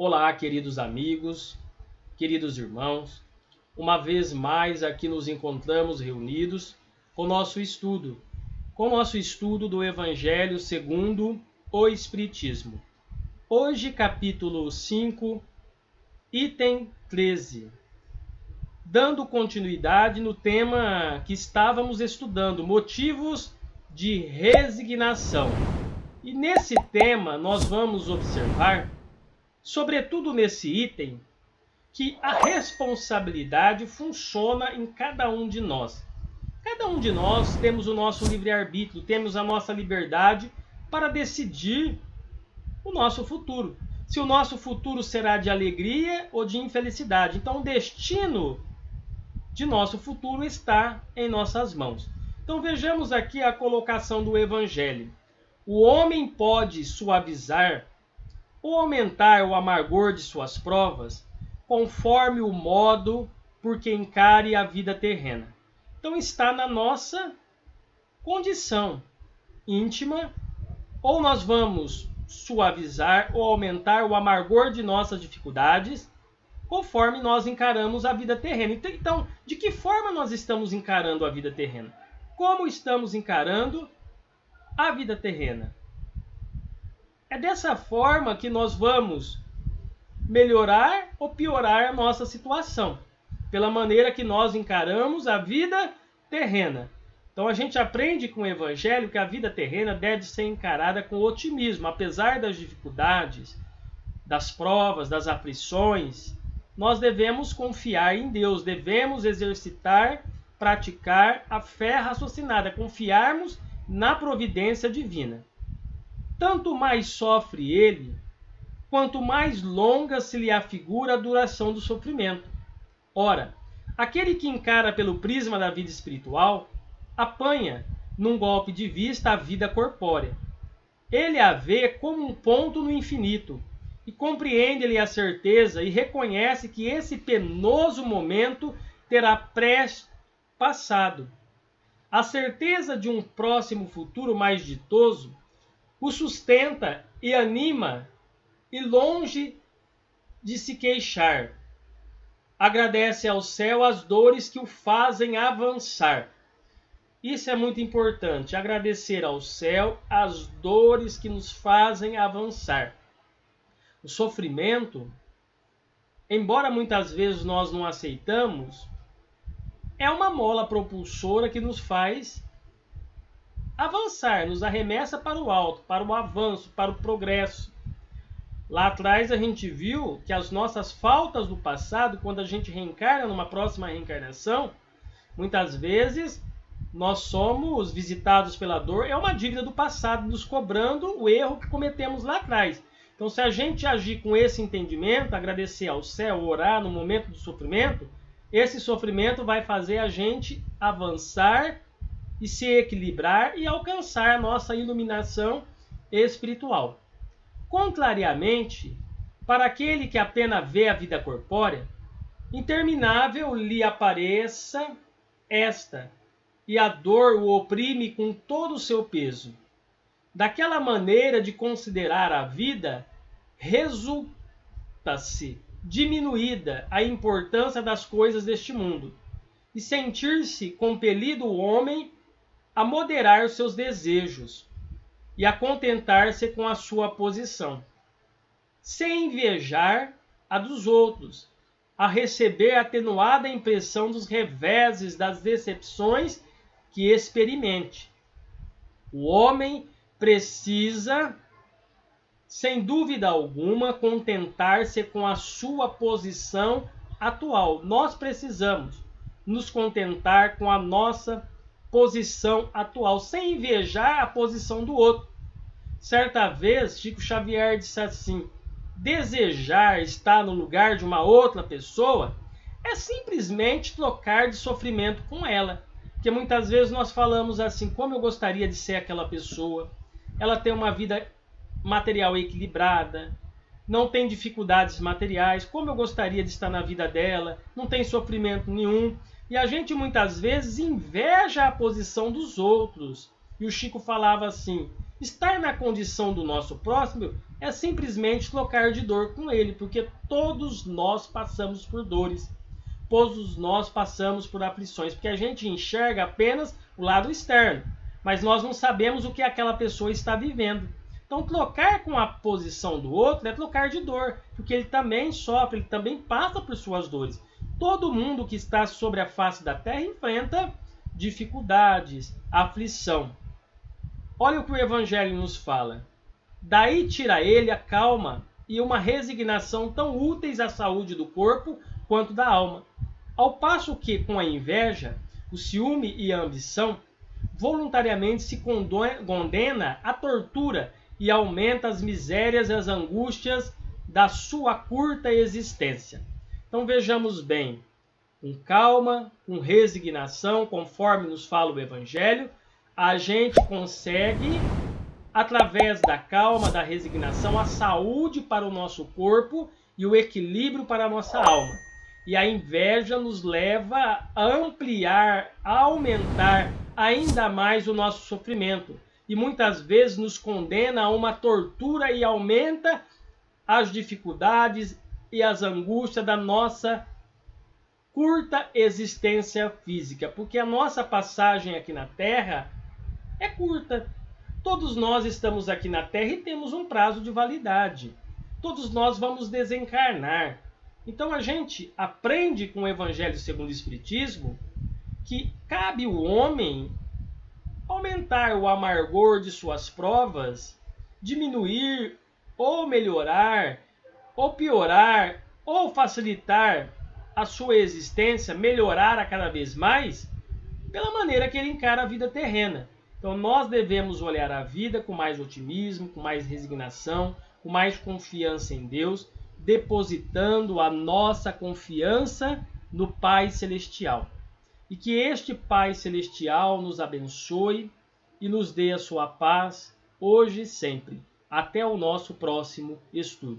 Olá, queridos amigos, queridos irmãos. Uma vez mais aqui nos encontramos reunidos com o nosso estudo do Evangelho segundo o Espiritismo. Hoje, capítulo 5, item 13. Dando continuidade no tema que estávamos estudando, motivos de resignação. E nesse tema nós vamos observar, sobretudo nesse item, que a responsabilidade funciona em cada um de nós. Cada um de nós temos o nosso livre-arbítrio, temos a nossa liberdade para decidir o nosso futuro. Se o nosso futuro será de alegria ou de infelicidade. Então o destino de nosso futuro está em nossas mãos. Então vejamos aqui a colocação do Evangelho. O homem pode suavizar ou aumentar o amargor de suas provas conforme o modo por que encare a vida terrena. Então está na nossa condição íntima, ou nós vamos suavizar ou aumentar o amargor de nossas dificuldades conforme nós encaramos a vida terrena. Então, de que forma nós estamos encarando a vida terrena? Como estamos encarando a vida terrena? É dessa forma que nós vamos melhorar ou piorar a nossa situação, pela maneira que nós encaramos a vida terrena. Então a gente aprende com o Evangelho que a vida terrena deve ser encarada com otimismo, apesar das dificuldades, das provas, das aflições. Nós devemos confiar em Deus, devemos exercitar, praticar a fé raciocinada, confiarmos na providência divina. Tanto mais sofre ele, quanto mais longa se lhe afigura a duração do sofrimento. Ora, aquele que encara pelo prisma da vida espiritual, apanha, num golpe de vista, a vida corpórea. Ele a vê como um ponto no infinito, e compreende-lhe a certeza e reconhece que esse penoso momento terá passado. A certeza de um próximo futuro mais ditoso o sustenta e anima, e longe de se queixar, agradece ao céu as dores que o fazem avançar. Isso é muito importante, agradecer ao céu as dores que nos fazem avançar. O sofrimento, embora muitas vezes nós não aceitamos, é uma mola propulsora que nos faz avançar, nos arremessa para o alto, para o avanço, para o progresso. Lá atrás a gente viu que as nossas faltas do passado, quando a gente reencarna numa próxima reencarnação, muitas vezes nós somos visitados pela dor, é uma dívida do passado, nos cobrando o erro que cometemos lá atrás. Então, se a gente agir com esse entendimento, agradecer ao céu, orar no momento do sofrimento, esse sofrimento vai fazer a gente avançar e se equilibrar e alcançar a nossa iluminação espiritual. Contrariamente, para aquele que apenas vê a vida corpórea, interminável lhe apareça esta, e a dor o oprime com todo o seu peso. Daquela maneira de considerar a vida, resulta-se diminuída a importância das coisas deste mundo, e sentir-se compelido o homem a moderar os seus desejos e a contentar-se com a sua posição, sem invejar a dos outros, a receber a atenuada impressão dos reveses, das decepções que experimente. O homem precisa, sem dúvida alguma, contentar-se com a sua posição atual. Nós precisamos nos contentar com a nossa posição atual, sem invejar a posição do outro. Certa vez, Chico Xavier disse assim: desejar estar no lugar de uma outra pessoa é simplesmente trocar de sofrimento com ela. Porque muitas vezes nós falamos assim: como eu gostaria de ser aquela pessoa, ela tem uma vida material equilibrada, não tem dificuldades materiais, como eu gostaria de estar na vida dela, não tem sofrimento nenhum. E a gente muitas vezes inveja a posição dos outros. E o Chico falava assim: estar na condição do nosso próximo é simplesmente trocar de dor com ele, porque todos nós passamos por dores, todos nós passamos por aflições, porque a gente enxerga apenas o lado externo, mas nós não sabemos o que aquela pessoa está vivendo. Então, trocar com a posição do outro é trocar de dor, porque ele também sofre, ele também passa por suas dores. Todo mundo que está sobre a face da terra enfrenta dificuldades, aflição. Olha o que o Evangelho nos fala. Daí tira ele a calma e uma resignação tão úteis à saúde do corpo quanto da alma. Ao passo que, com a inveja, o ciúme e a ambição, voluntariamente se condena à tortura e aumenta as misérias e as angústias da sua curta existência. Então vejamos bem, com calma, com resignação, conforme nos fala o Evangelho, a gente consegue, através da calma, da resignação, a saúde para o nosso corpo e o equilíbrio para a nossa alma. E a inveja nos leva a ampliar, a aumentar ainda mais o nosso sofrimento. E muitas vezes nos condena a uma tortura e aumenta as dificuldades e as angústias da nossa curta existência física. Porque a nossa passagem aqui na Terra é curta. Todos nós estamos aqui na Terra e temos um prazo de validade. Todos nós vamos desencarnar. Então a gente aprende com o Evangelho segundo o Espiritismo que cabe ao homem aumentar o amargor de suas provas, diminuir ou melhorar, ou piorar, ou facilitar a sua existência, melhorar a cada vez mais, pela maneira que ele encara a vida terrena. Então nós devemos olhar a vida com mais otimismo, com mais resignação, com mais confiança em Deus, depositando a nossa confiança no Pai Celestial. E que este Pai Celestial nos abençoe e nos dê a sua paz, hoje e sempre. Até o nosso próximo estudo.